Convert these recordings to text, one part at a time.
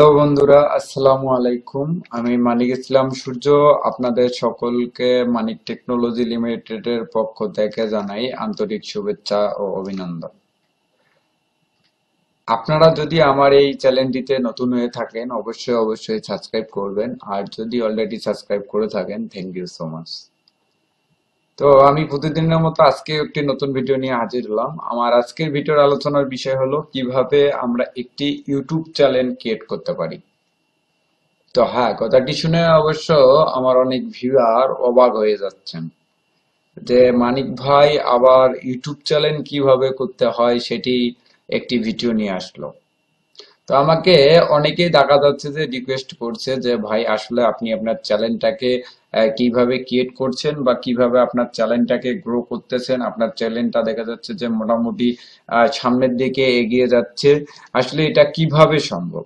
Hello বন্ধুরা, আসসালামু আলাইকুম। আমি মানিক ইসলাম সূর্য। আপনাদের সকলকে মানিক টেকনোলজি লিমিটেডের পক্ষ থেকে জানাই আন্তরিক শুভেচ্ছা ও অভিনন্দন। আপনারা যদি আমার এই চ্যানেলটিতে নতুন হয়ে থাকেন, অবশ্যই সাবস্ক্রাইব করবেন, আর যদি অলরেডি সাবস্ক্রাইব করে থাকেন, থ্যাংক ইউ সো মাচ। তো আমি প্রতিদিনের মতো আজকে একটি নতুন ভিডিও নিয়ে হাজির হলাম। আমার আজকের ভিডিওর আলোচনার বিষয় হলো কিভাবে আমরা একটি ইউটিউব চ্যানেল ক্রিয়েট করতে পারি। তো হ্যাঁ, কথাটি শুনে অবশ্য আমার অনেক ভিউয়ার অবাক হয়ে যাচ্ছেন যে মানিক ভাই আবার ইউটিউব চ্যানেল কিভাবে করতে হয় সেটি একটি ভিডিও নিয়ে আসলো। তো আমাকে অনেকেই দেখা যাচ্ছে যে রিকোয়েস্ট করছে যে ভাই আসলে আপনি আপনার চ্যানেলটাকে কিভাবে ক্রিয়েট করছেন বা কিভাবে আপনার চ্যানেলটাকে গ্রো করতেছেন। আপনার চ্যানেলটা দেখা যাচ্ছে যে মোটামুটি সামনের দিকে এগিয়ে যাচ্ছে, আসলে এটা কিভাবে সম্ভব।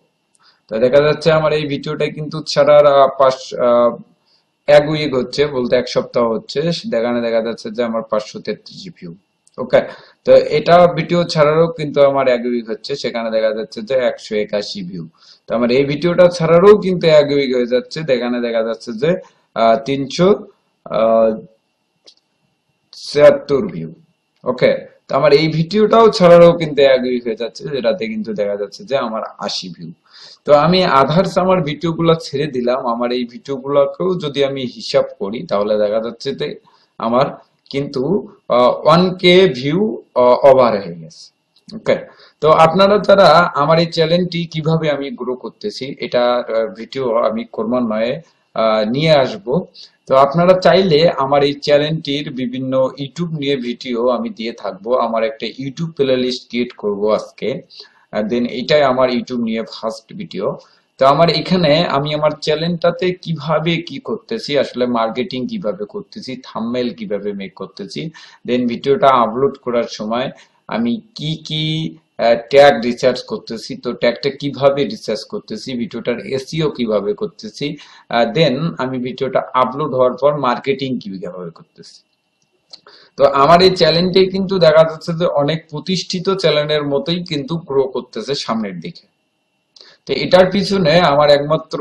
তো দেখা যাচ্ছে আমার এই ভিডিওটা কিন্তু ছাড়ার এক উইক হচ্ছে, বলতে এক সপ্তাহ হচ্ছে, দেখা যাচ্ছে যে আমার 533 ভিউ। ওকে, তো এটা ভিডিও ছাড়ারও কিন্তু আমার এক উইক হচ্ছে, সেখানে দেখা যাচ্ছে যে 181 ভিউ। তো আমার এই ভিডিওটা ছাড়ারও কিন্তু এক উইক হয়ে যাচ্ছে, এখানে দেখা যাচ্ছে যে 376 ভিউ। ওকে, তো আমার এই ভিডিওটাও ছাড়ারও কিন্তু এক উইক হয়ে যাচ্ছে, যেটাতে কিন্তু দেখা যাচ্ছে যে আমার 80 ভিউ। তো আমি আধার্স আমার ভিডিওগুলো ছেড়ে দিলাম, আমার এই ভিডিওগুলোকেও যদি আমি হিসাব করি তাহলে দেখা যাচ্ছে যে আমার কিন্তু 1K ভিউ ওভার হয়ে গেছে। ওকে, তো আপনারা যারা আমার এই চ্যানেলটি কিভাবে আমি গ্রো করতেছি এটা ভিডিও আমি ক্রমান্বয়ে নিয়ে আসব। তো আপনারা চাইলে আমার এই চ্যানেলটির বিভিন্ন ইউটিউব নিয়ে ভিডিও আমি দিয়ে থাকবো। আমার একটা ইউটিউব প্লে লিস্ট ক্রিয়েট করবো আজকে, দেন এটাই আমার ইউটিউব নিয়ে ফার্স্ট ভিডিও। তো আমার এখানে আমি আমার চ্যানেলটাতে কিভাবে কি করতেছি, আসলে মার্কেটিং কিভাবে করতেছি, থাম্বনেল কিভাবে মেক করতেছি, দেন ভিডিওটা আপলোড করার সময় আমি কি কি ট্যাগ রিসার্চ করতেছি, তো ট্যাগটা কিভাবে রিসার্চ করতেছি, ভিডিওটার এসইও কিভাবে করতেছি, দেন আমি ভিডিওটা আপলোড হওয়ার পর মার্কেটিং কিভাবে করতেছি। তো আমার এই চ্যানেলটি কিন্তু দেখা যাচ্ছে যে অনেক প্রতিষ্ঠিত চ্যানেলের মতোই কিন্তু গ্রো করতেছে সামনের দিকে। তো এটার পিছনে আমার একমাত্র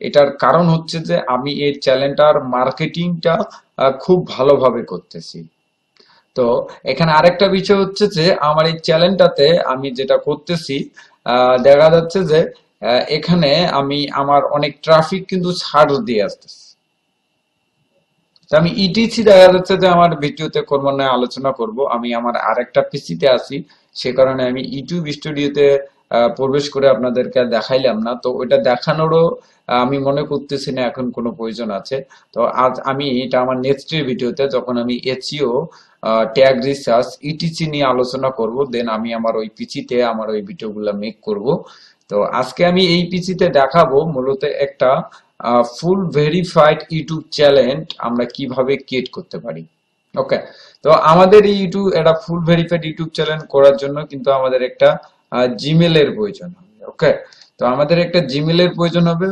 এটার কারণ হচ্ছে যে আমি এই চ্যানেলটার মার্কেটিংটা খুব ভালোভাবে করতেছি। তো এখানে আরেকটা বিষয় হচ্ছে যে আমার এই চ্যানেলটাতে আমি যেটা করতেছি, দেখা যাচ্ছে যে এখানে আমি আমার অনেক ট্রাফিক কিন্তু সার্চ দিয়ে আসতেছি। তো আমি ইটিসি দেখা যাচ্ছে যে আমার ভিডিওতে ক্রমান্বয়ে আলোচনা করব। আমি আমার আরেকটা পিসিতে আছি, সে কারণে আমি ইউটিউব স্টুডিওতে প্রবেশ করে আপনাদেরকে আর দেখাইলাম না। তো ওইটা দেখানোরও আমি মনে করতেছি না এখন কোনো প্রয়োজন আছে। তো আজ আমি এটা আমার নেক্সট ভিডিওতে যখন আমি এসইও ট্যাগ রিসার্চ ইটিসি নিয়ে আলোচনা করব, দেন আমি আমার ওই পিসিতে আমার ওই ভিডিওগুলো মেক করব। তো আজকে আমি এই পিসিতে দেখাবো মূলত একটা ফুল ভেরিফাইড ইউটিউব চ্যানেল আমরা কিভাবে ক্রিয়েট করতে পারি। ওকে, তো আমাদের এই ইউটিউব একটা ফুল ভেরিফাইড ইউটিউব চ্যানেল করার জন্য কিন্তু আমাদের একটা জিমেল এর প্রয়োজন হবে। ওকে, তো আমাদের একটা জিমেল এর প্রয়োজন হবে।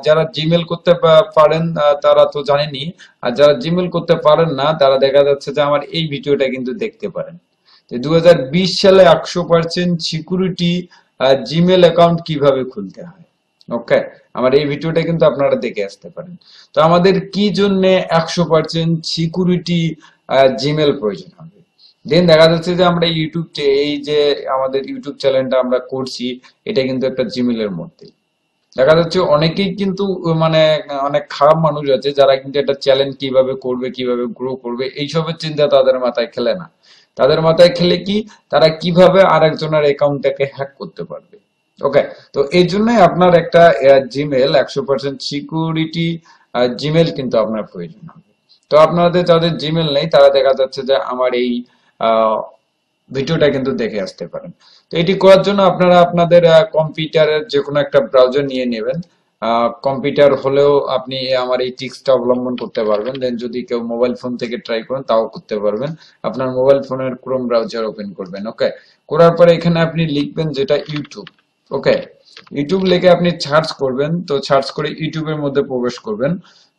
যারা জিমেল করতে পারেন তারা তো জানেনই, আর যারা জিমেল করতে পারেন না তারা দেখা যাচ্ছে যে আমার এই ভিডিওটা কিন্তু দেখতে পারেন। 2020 সালে 100% সিকিউরিটি জিমেল অ্যাকাউন্ট কিভাবে খুলতে হয়। ওকে, আমার এই ভিডিওটা কিন্তু আপনারা দেখে আসতে পারেন। তো আমাদের কি জন্য 100% সিকিউরিটি জিমেল প্রয়োজন হবে। দেন দেখা যাচ্ছে যে আমরা ইউটিউব, এই যে আমাদের ইউটিউব চ্যানেলটা আমরা করছি, এটা কিন্তু একটা জিমেলের মধ্যে। দেখা যাচ্ছে অনেকেই কিন্তু মানে অনেক খারাপ মানুষ আছে যারা কিন্তু একটা চ্যালেঞ্জ কিভাবে করবে, কিভাবে গ্রো করবে, এইসবের চিন্তা তাদের মাথায় খেলে না। তাদের মাথায় খেলে কি, তারা কিভাবে আরেকজনের অ্যাকাউন্টটাকে হ্যাক করতে পারবে। ওকে, তো এই জন্যই আপনার একটা জিমেল 100% সিকিউরিটি জিমেল কিন্তু আপনার প্রয়োজন হবে। তো আপনাদের যাদের জিমেল নেই তারা দেখা যাচ্ছে যে আমার এই আহ ভিডিওটা কিন্তু দেখে আসতে পারেন। তো এটি করার জন্য আপনারা আপনাদের কম্পিউটারের যে কোনো একটা ব্রাউজার নিয়ে নেবেন। কম্পিউটার হলেও আপনি আমার এই ট্রিক্সটা অবলম্বন করতে পারবেন, দেন যদি কেউ মোবাইল ফোন থেকে ট্রাই করেন তাও করতে পারবেন। আপনার মোবাইল ফোনের ক্রোম ব্রাউজার ওপেন করবেন। ওকে, করার পরে এখানে আপনি লিখবেন যেটা ইউটিউব। ওকে, ইউটিউব লিখে আপনি সার্চ করবেন। তো সার্চ করে ইউটিউবের মধ্যে প্রবেশ করবেন।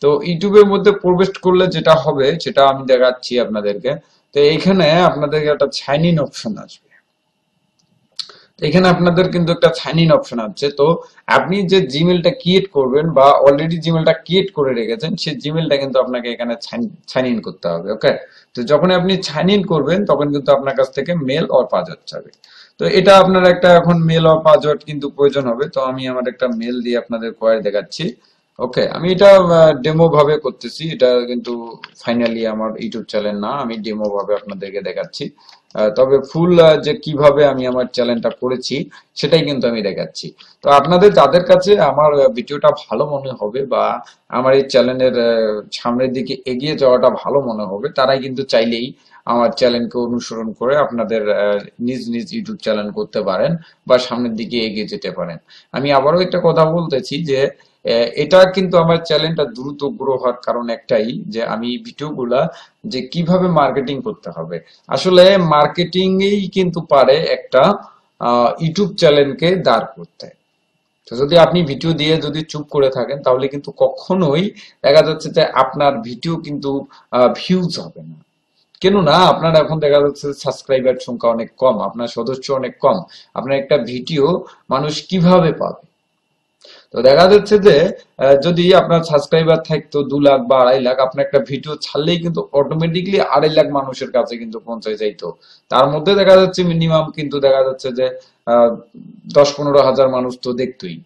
তো ইউটিউবের মধ্যে প্রবেশ করলে যেটা হবে সেটা আমি দেখাচ্ছি আপনাদেরকে। তো এইখানে আপনাদের একটা সাইন ইন অপশন আসবে। এখানে আপনাদের কিন্তু একটা সাইন ইন অপশন আছে। তো আপনি যে জিমেলটা ক্রিয়েট করবেন বা অলরেডি জিমেলটা ক্রিয়েট করে রেখেছেন সেই জিমেলটা কিন্তু আপনাকে এখানে সাইন ইন করতে হবে। ওকে, তো যখন আপনি সাইন ইন করবেন তখন কিন্তু আপনার কাছ থেকে মেল অর পাসওয়ার্ড চাবে। তো এটা আপনার একটা এখন মেল অর পাসওয়ার্ড কিন্তু প্রয়োজন হবে। তো আমি আমার একটা মেল দিয়ে আপনাদের করে দেখাচ্ছি। ওকে, আমি এটা ডেমো ভাবে করতেছি, এটা কিন্তু ফাইনালি আমার ইউটিউব চ্যানেল না, আমি ডেমো ভাবে আপনাদেরকে দেখাচ্ছি। তবে ফুল যে কিভাবে আমি আমার চ্যানেলটা করেছি সেটাই কিন্তু আমি দেখাচ্ছি। তো আপনাদের যাদের কাছে আমার ভিডিওটা ভালো মনে হবে বা আমার এই চ্যানেলের সামনের দিকে এগিয়ে যাওয়াটা ভালো মনে হবে, তারাই কিন্তু চাইলেই আমার চ্যানেলকে অনুসরণ করে আপনাদের নিজ নিজ ইউটিউব চ্যানেল করতে পারেন বা সামনের দিকে এগিয়ে যেতে পারেন। আমি আবারও একটা কথা বলতেছি যে এটা কিন্তু আমার চ্যানেলটা দ্রুত গ্রো হওয়ার কারণ একটাই, যে আমি ভিডিওগুলা যে কিভাবে মার্কেটিং করতে হবে। আসলে মার্কেটিংই কিন্তু পারে একটা ইউটিউব চ্যানেলকে দাঁড় করতে। তো যদি আপনি ভিডিও দিয়ে যদি চুপ করে থাকেন তাহলে কিন্তু কখনোই দেখা যাচ্ছে যে আপনার ভিডিও কিন্তু ভিউজ হবে না। কেননা আপনার এখন দেখা যাচ্ছে সাবস্ক্রাইবার সংখ্যা অনেক কম, আপনার সদস্য অনেক কম, আপনার একটা ভিডিও মানুষ কিভাবে পাবে? তো দেখা যাচ্ছে যে যদি আপনার সাবস্ক্রাইবার থাকতো 2 লাখ বা 2.5 লাখ, আপনার একটা ভিডিও ছাড়লেই কিন্তু অটোমেটিকলি 2.5 লাখ মানুষের কাছে কিন্তু পৌঁছে যাইতো। তার মধ্যে দেখা যাচ্ছে মিনিমাম কিন্তু দেখা যাচ্ছে যে 10-15 হাজার মানুষ তো দেখতোই।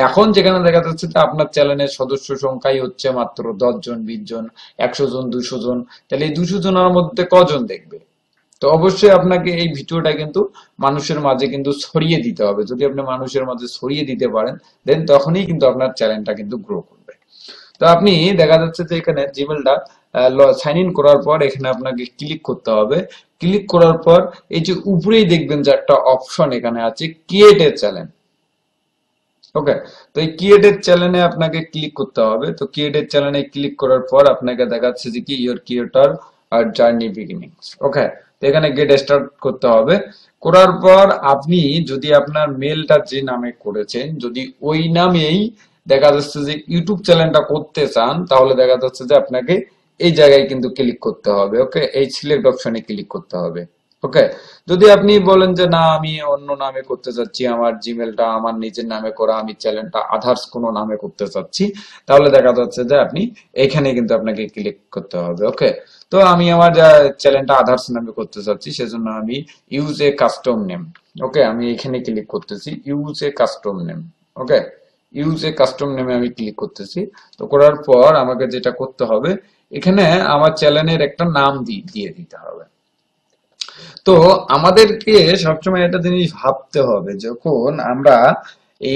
এখন যেখানে দেখা যাচ্ছে যে আপনার চ্যানেলের সদস্য সংখ্যাই হচ্ছে মাত্র 10 জন, 20 জন, 100 জন, 200 জন, তাহলে এই 200 জনের মধ্যে কজন দেখবে? তো অবশ্যই আপনাকে এই ভিডিওটা কিন্তু মানুষের মাঝে কিন্তু ছড়িয়ে দিতে হবে। যদি আপনি মানুষের মাঝে ছড়িয়ে দিতে পারেন, দেন তখনই কিন্তু আপনার চ্যানেলটা কিন্তু গ্রো করবে। তো আপনি দেখা যাচ্ছে যে এখানে জিমেলটা সাইন ইন করার পর এখানে আপনাকে ক্লিক করতে হবে। ক্লিক করার পর এই যে উপরেই দেখবেন যে একটা অপশন এখানে আছে, ক্রিয়েট এ চ্যানেল। ওকে, তো এই ক্রিয়েটেড চ্যানেলে আপনাকে ক্লিক করতে হবে। তো ক্রিয়েটেড চ্যানেলে ক্লিক করার পর আপনাকে দেখাচ্ছে যে কি ইওর ক্রিয়েটর আর জার্নি বিগিনিংস। ওকে, তো এখানে গেট স্টার্ট করতে হবে। করার পর আপনি যদি আপনার মেলটা যে নামে করেছেন যদি ওই নামেই দেখা যাচ্ছে যে ইউটিউব চ্যানেলটা করতে চান, তাহলে দেখা যাচ্ছে যে আপনাকে এই জায়গায় কিন্তু ক্লিক করতে হবে। ওকে, এই সিলেক্ট অপশনে ক্লিক করতে হবে। ওকে, যদি আপনি বলেন যে না আমি অন্য নামে করতে চাচ্ছি, আমার জিমেলটা আমার নিজের নামে করা, আমি চ্যানেলটা আদার্স কোনো নামে করতে চাচ্ছি, তাহলে দেখা যাচ্ছে যে আপনি এখানে কিন্তু আপনাকে ক্লিক করতে হবে। ওকে, তো আমি আমার চ্যানেলটা আদার্স নামে করতে চাচ্ছি, সেজন্য আমি ইউজ এ কাস্টম নেম। ওকে, আমি এখানে ক্লিক করতেছি use a custom name. Okay, use a custom নেমে আমি ক্লিক করতেছি। তো করার পর আমাকে যেটা করতে হবে, এখানে আমার চ্যানেলের একটা নাম দিয়ে দিতে হবে। তো আমাদেরকে সবসময় একটা জিনিস ভাবতে হবে, যখন আমরা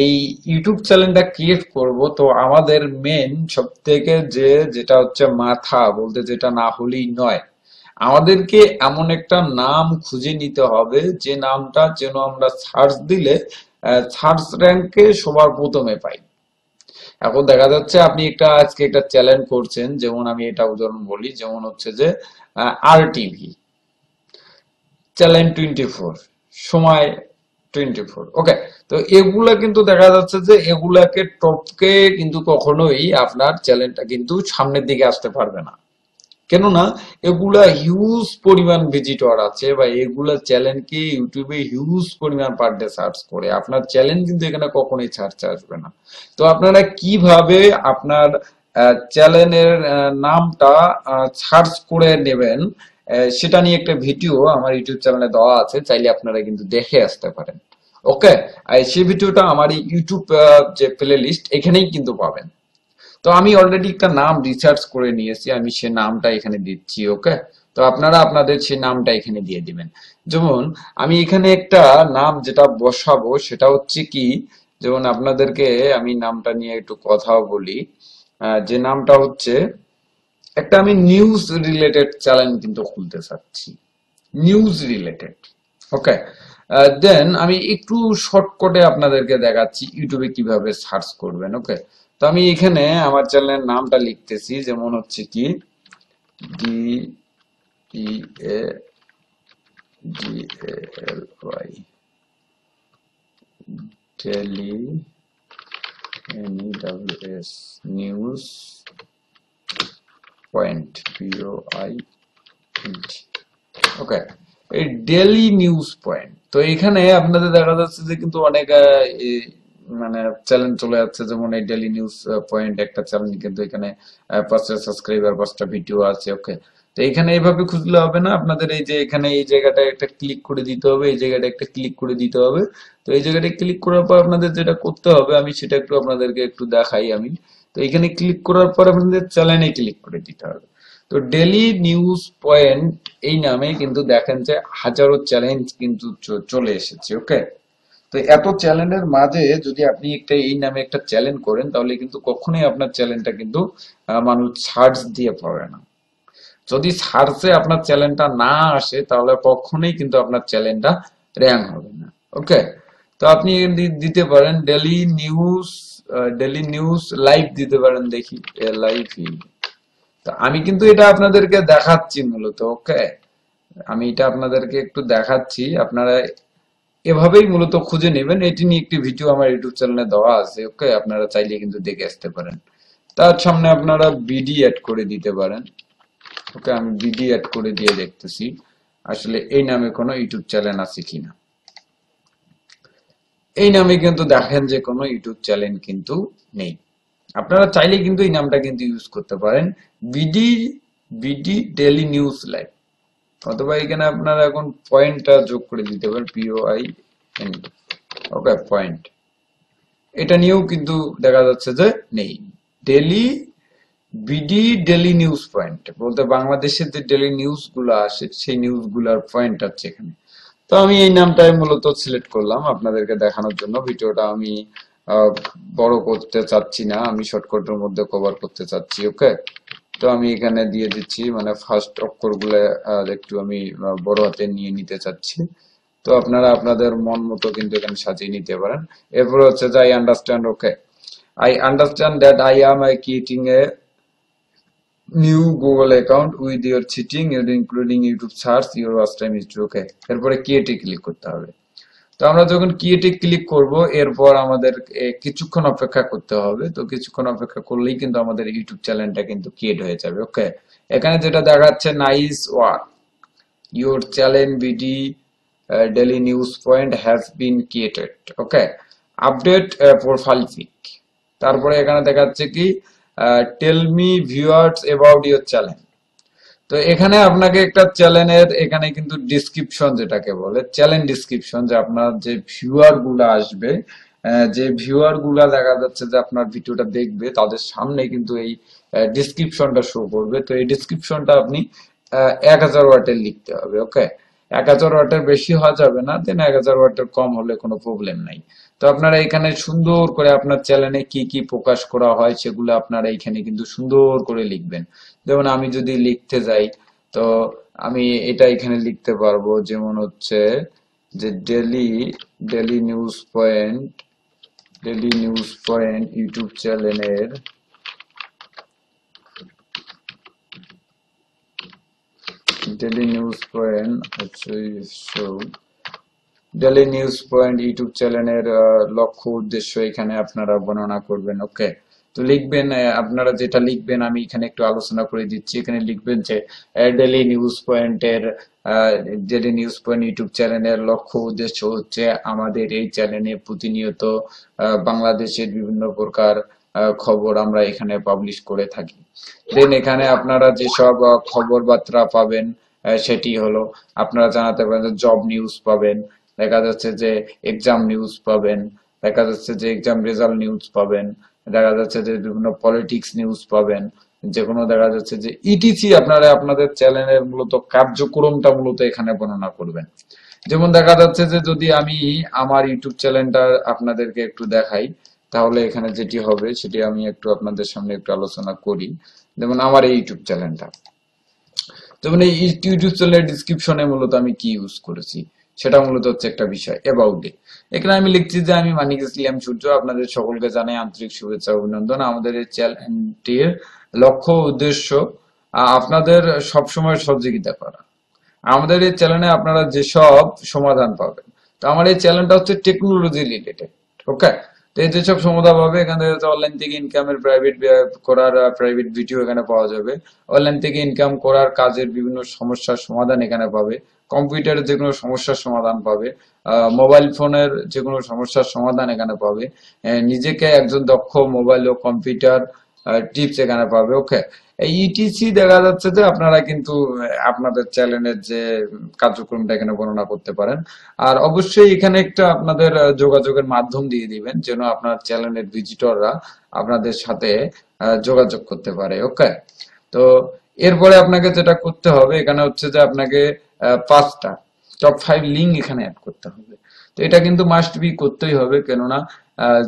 এই ইউটিউব চ্যানেলটা ক্রিয়েট করব, তো আমাদের মেন সব থেকে যেটা হচ্ছে মাথা বলতে যেটা না হলেই নয়, আমাদেরকে এমন একটা নাম খুঁজে নিতে হবে যে নামটা যেন আমরা সার্চ দিলে সার্চ র্যাঙ্কে সবার প্রথমে পাই। এখন দেখা যাচ্ছে আপনি আজকে একটা চ্যানেল করছেন, যেমন আমি এটা উদাহরণ বলি, যেমন হচ্ছে যে আর টিভি চ্যানেল 24, সময় 24। ওকে, তো এগুলা কিন্তু দেখা যাচ্ছে যে এগুলাকে টপকে কিন্তু কখনোই আপনার চ্যানেলটা কিন্তু সামনের দিকে আসতে পারবে না। কেননা এগুলা হিউজ পরিমাণ ভিজিটর আছে বা এগুলা চ্যানেলকে ইউটিউবে হিউজ পরিমাণ পার ডে সার্চ করে, আপনার চ্যানেল কিন্তু এখানে কখনোই সার্চে আসবে না। তো আপনারা কিভাবে আপনার চ্যানেলের নামটা সার্চ করে নেবেন, সেটা নিয়ে একটা ভিডিও আমার ইউটিউব চ্যানেলে দেওয়া আছে, চাইলে আপনারা কিন্তু দেখে আসতে পারেন। ওকে, সেই ভিডিওটা আমার এই ইউটিউব যে প্লে লিস্ট এখানেই কিন্তু পাবেন। তো আমি অলরেডি একটা নাম রিসার্চ করে নিয়েছি, আমি সে নামটা এখানে দিচ্ছি। ওকে, তো আপনারা আপনাদের সেই নামটা এখানে দিয়ে দিবেন। যেমন আমি এখানে একটা নাম যেটা বসাবো সেটা হচ্ছে কি, যেমন আপনাদেরকে আমি নামটা নিয়ে একটু কথাও বলি। যে নামটা হচ্ছে, একটা আমি নিউজ রিলেটেড চ্যানেল কিন্তু খুলতে চাচ্ছি, নিউজ রিলেটেড। ওকে, দেন আমি একটু শর্টকাটে আপনাদেরকে দেখাচ্ছি ইউটিউবে কিভাবে সার্চ করবেন। ওকে, তো আমি এখানে আমার চ্যানেলের নামটা লিখতেছি, যেমন হচ্ছে কি D E A D A L Y, daily, N E W S, news point, P O I N T. Okay, এই ডেলি নিউজ পয়েন্ট, তো এখানে আপনাদের দেখা যাচ্ছে যে কিন্তু অনেক মানে চ্যালেঞ্জ চলে যাচ্ছে, যেমন এই ডেইলি নিউজ পয়েন্ট একটা চ্যালেঞ্জ, কিন্তু এখানে 5টা সাবস্ক্রাইবার 5টা ভিডিও আছে। ওকে, তো এখানে এইভাবে খুঁজলে হবে না, আপনাদের এই যে এখানে এই জায়গাটা একটা ক্লিক করে দিতে হবে, এই জায়গাটা একটা ক্লিক করে দিতে হবে। তো এই জায়গাটা ক্লিক করার পর আপনাদের যেটা করতে হবে আমি সেটা একটু আপনাদেরকে একটু দেখাই আমি। তো এখানে ক্লিক করার পর আপনাদের চ্যানেলে ক্লিক করে দিতে হবে। তো ডেলি নিউজ পয়েন্ট এই নামে কিন্তু দেখেন যে হাজারো চ্যালেঞ্জ কিন্তু চলে এসেছে। ওকে, তো এত চ্যালেঞ্জের মাঝে যদি আপনি একটা এই নামে একটা চ্যালেঞ্জ করেন, তাহলে কিন্তু কখনোই আপনার চ্যালেঞ্জটা কিন্তু মানুষ সার্চ দিয়ে পাবে না। যদি সার্চে আপনার চ্যানেলটা না আসে, তাহলে কখনোই কিন্তু আপনার চ্যানেলটা র্যাঙ্ক হবে না। ওকে, তো আপনি দিতে পারেন ডেলি নিউজ লাইভ দিতে পারেন, দেখি লাইভ। তো আমি কিন্তু এটা আপনাদেরকে দেখাচ্ছি মূলত। ওকে, আমি এটা আপনাদেরকে একটু দেখাচ্ছি, আপনারা এভাবেই মূলত খুঁজে নেবেন। এটি নিয়ে একটি ভিডিও আমার ইউটিউব চ্যানেলে দেওয়া আছে। ওকে, আপনারা চাইলে কিন্তু দেখে আসতে পারেন। তার সামনে আপনারা বিডি অ্যাড করে দিতে পারেন। ওকে, আমি বিডি অ্যাড করে দিয়ে দেখতেছি আসলে এই নামে কোনো ইউটিউব চ্যানেল আছে কিনা। এই নামে কিন্তু দেখেন যে কোনো ইউটিউব চ্যানেল কিন্তু নেই। আপনারা চাইলে কিন্তু এই নামটা কিন্তু ইউজ করতে পারেন, BD BD daily news live, অথবা এখানে আপনারা এখন পয়েন্টটা যোগ করে দিতে পারেন, POINT। ওকে, পয়েন্ট, এটা নিয়েও কিন্তু দেখা যাচ্ছে যে নেই। Daily BD daily news point বলতে বাংলাদেশের যে ডেলি নিউজ গুলো আসে সেই নিউজ গুলার পয়েন্ট আছে এখানে। তো আমি এই নামটাই মূলত সিলেক্ট করলাম আপনাদেরকে দেখানোর জন্য। ভিডিওটা আমি আহ, বড় করতে চাচ্ছি না, আমি শর্টকাটের মধ্যে কভার করতে চাচ্ছি। ওকে, তো আমি এখানে দিয়ে দিচ্ছি, মানে ফার্স্ট অক্ষর গুলো একটু আমি বড় হাতে নিয়ে নিতে চাচ্ছি। তো আপনারা আপনাদের মন মতো কিন্তু এখানে সাজিয়ে নিতে পারেন। এরপর হচ্ছে যে I understand. Okay, I understand that I am creating a new Google account with your cheating, including YouTube search, your watch time history. Okay, এরপরে ক্রিয়েটে ক্লিক করতে হবে। তো আমরা যখন ক্রিয়েটে ক্লিক করব, এরপর আমাদের কিছুক্ষণ অপেক্ষা করতে হবে। তো কিছুক্ষণ অপেক্ষা করলেই কিন্তু আমাদের ইউটিউব চ্যানেলটা কিন্তু ক্রিয়েট হয়ে যাবে। ওকে, এখানে যেটা দেখাচ্ছে nice work, your channel BD daily news point has been created. Okay, update profile pic. তারপরে এখানে দেখাচ্ছে কি tell me viewers about your channel. তো এখানে আপনাকে একটা চ্যানেলের এখানে কিন্তু ডিসক্রিপশন, যেটাকে বলে চ্যানেল ডিসক্রিপশন, যে আপনার যে ভিউয়ার গুলা আসবে, যে ভিউয়ার গুলা দেখা যাচ্ছে যে আপনার ভিডিওটা দেখবে, তাদের সামনে কিন্তু এই ডিসক্রিপশনটা শো করবে। তো এই ডিসক্রিপশনটা আপনি 1000 ওয়াটের লিখতে হবে। ওকে, 1000 ওয়াটের বেশি হওয়া যাবে না, দেন 1000 ওয়াটের কম হলে কোনো প্রবলেম নাই। তো আপনারা এখানে সুন্দর করে আপনার চ্যানেলে কি কি প্রকাশ করা হয় সেগুলো আপনারা এখানে কিন্তু সুন্দর করে লিখবেন। যেমন আমি যদি লিখতে যাই, তো আমি এটা এখানে লিখতে পারবো, যেমন হচ্ছে যে ডেলি নিউজ পয়েন্ট ইউটিউব চ্যানেলের ডেলি নিউজ পয়েন্ট হচ্ছে ডেলি নিউজ পয়েন্ট ইউটিউব চ্যানেলের লক্ষ্য উদ্দেশ্য এখানে আপনারা বর্ণনা করবেন। ওকে, তো লিখবেন, আপনারা যেটা লিখবেন আমি এখানে একটু আলোচনা করে দিচ্ছি। এখানে লিখবেন যে ডেলি নিউজ পয়েন্টের ডেলি নিউজ পয়েন্ট ইউটিউব চ্যানেলের লক্ষ্য উদ্দেশ্য হচ্ছে আমাদের এই চ্যানেলে প্রতিনিয়ত বাংলাদেশের বিভিন্ন প্রকার খবর আমরা এখানে পাবলিশ করে থাকি। দেন এখানে আপনারা যেসব খবর বার্তা পাবেন সেটি হলো, আপনারা জানাতে পারেন যে জব নিউজ পাবেন, দেখা যাচ্ছে যে এক্সাম নিউজ পাবেন, দেখা যাচ্ছে যে এক্সাম রেজাল্ট নিউজ পাবেন, দেখা যাচ্ছে যে বিভিন্ন পলিটিক্স নিউজ পাবেন, যে কোনো দেখা যাচ্ছে যে ইটিসি আপনারা আপনাদের চ্যানেলের মূলত কার্যক্রমটা মূলত এখানে বর্ণনা করবেন। যেমন দেখা যাচ্ছে যে যদি আমি আমার ইউটিউব চ্যানেলটা আপনাদেরকে একটু দেখাই, তাহলে এখানে যেটি হবে সেটি আমি একটু আপনাদের সামনে একটু আলোচনা করি। যেমন আমার এই ইউটিউব চ্যানেলটা, যেমন এই ইউটিউব চ্যানেলের ডিসক্রিপশনে মূলত আমি কি ইউজ করেছি সেটা মূলত হচ্ছে একটা বিষয় অ্যাবাউট এ। এখানে আমি লিখছি যে আমি মানিক ইসলাম সূর্য, আপনাদের সকলকে জানাই আন্তরিক শুভেচ্ছা অভিনন্দন। আমাদের এই চ্যানেলটির লক্ষ্য উদ্দেশ্য আপনাদের সবসময় সহযোগিতা করা। আমাদের এই চ্যানেলে আপনারা যেসব সমাধান পাবেন, তো আমার এই চ্যানেলটা হচ্ছে টেকনোলজি রিলেটেড। ওকে, তো এই যেসব সমতা পাবে এখানে অনলাইন থেকে ইনকামের করার প্রাইভেট ভিডিও এখানে পাওয়া যাবে। অনলাইন থেকে ইনকাম করার কাজের বিভিন্ন সমস্যার সমাধান এখানে পাবে। কম্পিউটারের যে কোনো সমস্যার সমাধান পাবে। মোবাইল ফোনের যে কোনো সমস্যার সমাধান এখানে পাবে। নিজেকে একজন দক্ষ মোবাইল ও কম্পিউটার টিপস এখানে পাবে। ওকে, এই ইটিসি দেখা যাচ্ছে যে আপনারা কিন্তু আপনাদের চ্যানেলের যে কার্যক্রমটা এখানে বর্ণনা করতে পারেন। আর অবশ্যই এখানে একটা আপনাদের যোগাযোগের মাধ্যম দিয়ে দিবেন যেন আপনার চ্যানেলের ভিজিটররা আপনাদের সাথে যোগাযোগ করতে পারে। ওকে, তো এরপরে আপনাকে যেটা করতে হবে এখানে হচ্ছে যে আপনাকে 5টা টপ 5 লিঙ্ক এখানে অ্যাড করতে হবে। তো এটা কিন্তু মাস্ট বি করতেই হবে, কেননা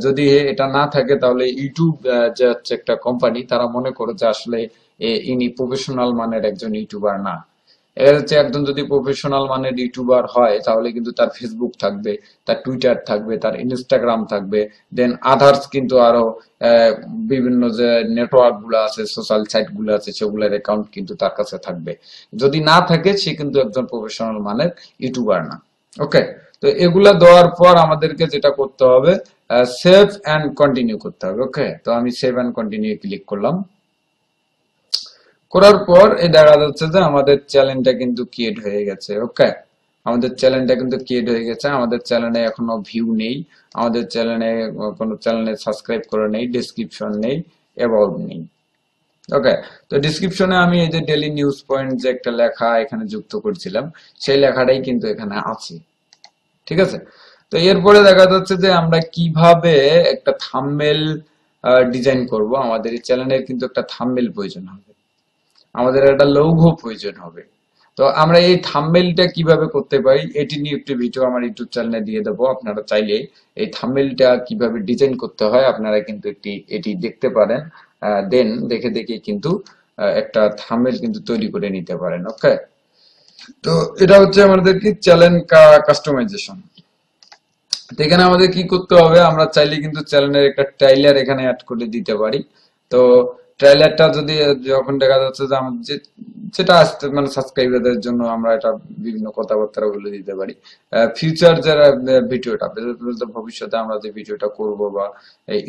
যদি এটা না থাকে তাহলে ইউটিউব যে হচ্ছে একটা কোম্পানি, তারা মনে করে যে আসলে ইনি প্রফেশনাল মানের একজন ইউটিউবার না। এর হচ্ছে একজন যদি প্রফেশনাল মানের ইউটিউবার হয় তাহলে কিন্তু তার ফেসবুক থাকবে, তার টুইটার থাকবে, তার ইনস্টাগ্রাম থাকবে, দেন আদার্স কিন্তু আরো বিভিন্ন যে নেটওয়ার্ক গুলো আছে, সোশ্যাল সাইট গুলো আছে, সেগুলোর অ্যাকাউন্ট কিন্তু তার কাছে থাকবে। যদি না থাকে সে কিন্তু একজন প্রফেশনাল মানের ইউটিউবার না। ওকে, তো এগুলা দেওয়ার পর আমাদেরকে যেটা করতে হবে, সেভ এন্ড কন্টিনিউ করতে হবে। ওকে, তো আমি সেভ এন্ড কন্টিনিউ ক্লিক করলাম। করার পর এই দেখা যাচ্ছে যে আমাদের চ্যানেলটা কিন্তু ক্রিয়েট হয়ে গেছে। ওকে, আমাদের চ্যানেলটা কিন্তু ক্রিয়েট হয়ে গেছে। আমাদের চ্যানেলে এখনো ভিউ নেই, আমাদের চ্যানেলে কোনো চ্যানেলে সাবস্ক্রাইব করা নেই, ডেসক্রিপশন নেই, অ্যাবাউট নেই। ওকে, তো ডিসক্রিপশনে আমি এই যে ডেইলি নিউজ পয়েন্ট যে একটা লেখা এখানে যুক্ত করছিলাম, সেই লেখাটাই কিন্তু এখানে আছে। ঠিক আছে, তো এরপরে দেখা যাচ্ছে যে আমরা কিভাবে একটা থাম্বনেল ডিজাইন করব। আমাদের এই চ্যানেলের কিন্তু একটা থাম্বনেল প্রয়োজন হবে, আমাদের একটা লোগো প্রয়োজন হবে। তো আমরা এই থাম্বনেলটা কিভাবে করতে পারি এটি নিয়ে একটু ভিডিও আমার ইউটিউব চ্যানেলে দিয়ে দেবো। আপনারা চাইলে এই থাম্বনেলটা কিভাবে ডিজাইন করতে হয় আপনারা কিন্তু এটি দেখতে পারেন। দেন দেখে দেখে কিন্তু একটা থাম্বনেল কিন্তু তৈরি করে নিতে পারেন। ওকে, তো এটা হচ্ছে আমাদের কি চ্যানেল কাস্টমাইজেশন। তো এখানে আমাদের কি করতে হবে, আমরা চাইলে কিন্তু চ্যানেলের একটা ট্রেইলার এখানে অ্যাড করে দিতে পারি। তো ট্রেইলারটা যদি যখন দেখা যাচ্ছে যে আমাদের যেটা আসতে মানে সাবস্ক্রাইবারদের জন্য আমরা এটা বিভিন্ন কথাবার্তা বলে দিতে পারি। ফিউচার যারা ভিডিওটা ভবিষ্যতে আমরা যে ভিডিওটা করব বা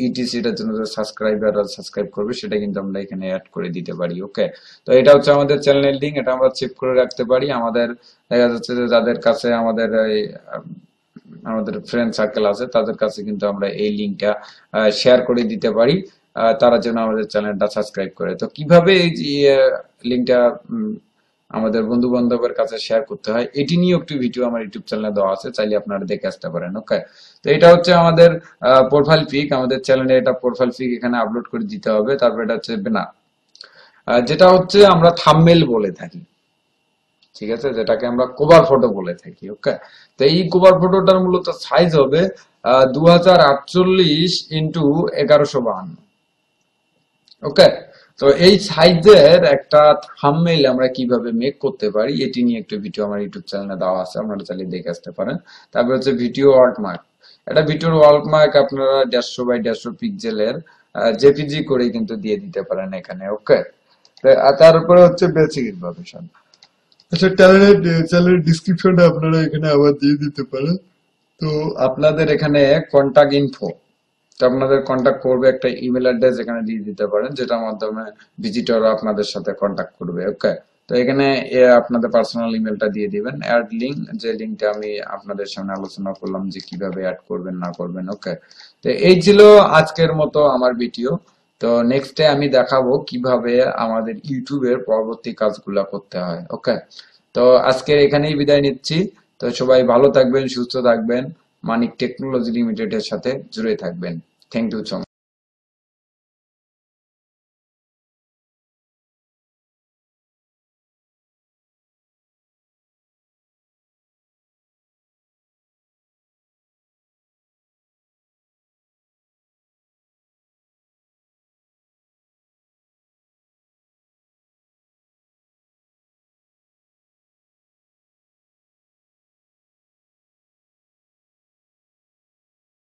ইটিসিটার জন্য যে সাবস্ক্রাইবাররা সাবস্ক্রাইব করবে সেটা কিন্তু আমরা এখানে অ্যাড করে দিতে পারি। ওকে, তো এটা হচ্ছে আমাদের চ্যানেলের লিঙ্ক, এটা আমরা সেভ করে রাখতে পারি। আমাদের দেখা যাচ্ছে যে যাদের কাছে আমাদের ফ্রেন্ড সার্কেল আছে তাদের কাছে কিন্তু আমরা এই লিঙ্কটা শেয়ার করে দিতে পারি, তারা যেন আমাদের চ্যানেলটা সাবস্ক্রাইব করে। তো কিভাবে এই লিঙ্কটা আমাদের বন্ধু বান্ধবের কাছে শেয়ার করতে হয় এটি নিয়ে একটু ভিডিও আমার ইউটিউব চ্যানেলে দেওয়া আছে, চাইলে আপনারা দেখে আসতে পারেন। ওকে, তো এটা হচ্ছে আমাদের প্রোফাইল পিক, আমাদের চ্যানেলে এটা প্রোফাইল পিক এখানে আপলোড করে দিতে হবে। তারপর এটা হচ্ছে ব্যানার, যেটা হচ্ছে আমরা থাম্বনেল বলে থাকি। ঠিক আছে, যেটাকে আমরা কভার ফটো বলে থাকি। ওকে, তো এই কভার ফটোটার মূলত সাইজ হবে 2048 x 1152। ওকে, তো এই সাইজের একটা থাম্বনেইল আমরা কিভাবে মেক করতে পারি এটি নিয়ে একটু ভিডিও আমার ইউটিউব চ্যানেলে দেওয়া আছে, আপনারা চাইলে দেখে আসতে পারেন। তারপর হচ্ছে ভিডিও ওয়াটারমার্ক, এটা ভিডিওর ওয়াটারমার্ক আপনারা 150 x 150 পিক্সেলের জেপিজি করে কিন্তু দিয়ে দিতে পারেন এখানে। ওকে, তারপরে হচ্ছে বেসিক ইনফরমেশন। আচ্ছা, চ্যানেলের ডিসক্রিপশনটা আপনারা এখানে আবার দিয়ে দিতে পারেন। তো আপনাদের এখানে কন্টাক্ট ইনফো, তো আপনাদের কন্টাক্ট করবে একটা ইমেল অ্যাড্রেস এখানে দিয়ে দিতে পারেন, যেটার মাধ্যমে ভিজিটররা আপনাদের সাথে কন্টাক্ট করবে। ওকে, তো এখানে আপনাদের পার্সোনাল ইমেলটা দিয়ে দিবেন। অ্যাড লিঙ্ক, যে লিঙ্কটা আমি আপনাদের সামনে আলোচনা করলাম যে কিভাবে অ্যাড করবেন না করবেন। ওকে, তো এই ছিল আজকের মতো আমার ভিডিও। তো নেক্সটে আমি দেখাবো কিভাবে আমাদের ইউটিউবের পরবর্তী কাজগুলা করতে হয়। ওকে, তো আজকের এখানেই বিদায় নিচ্ছি। তো সবাই ভালো থাকবেন, সুস্থ থাকবেন, মানিক টেকনোলজি লিমিটেড এর সাথে জুড়ে থাকবেন। Thank you so much.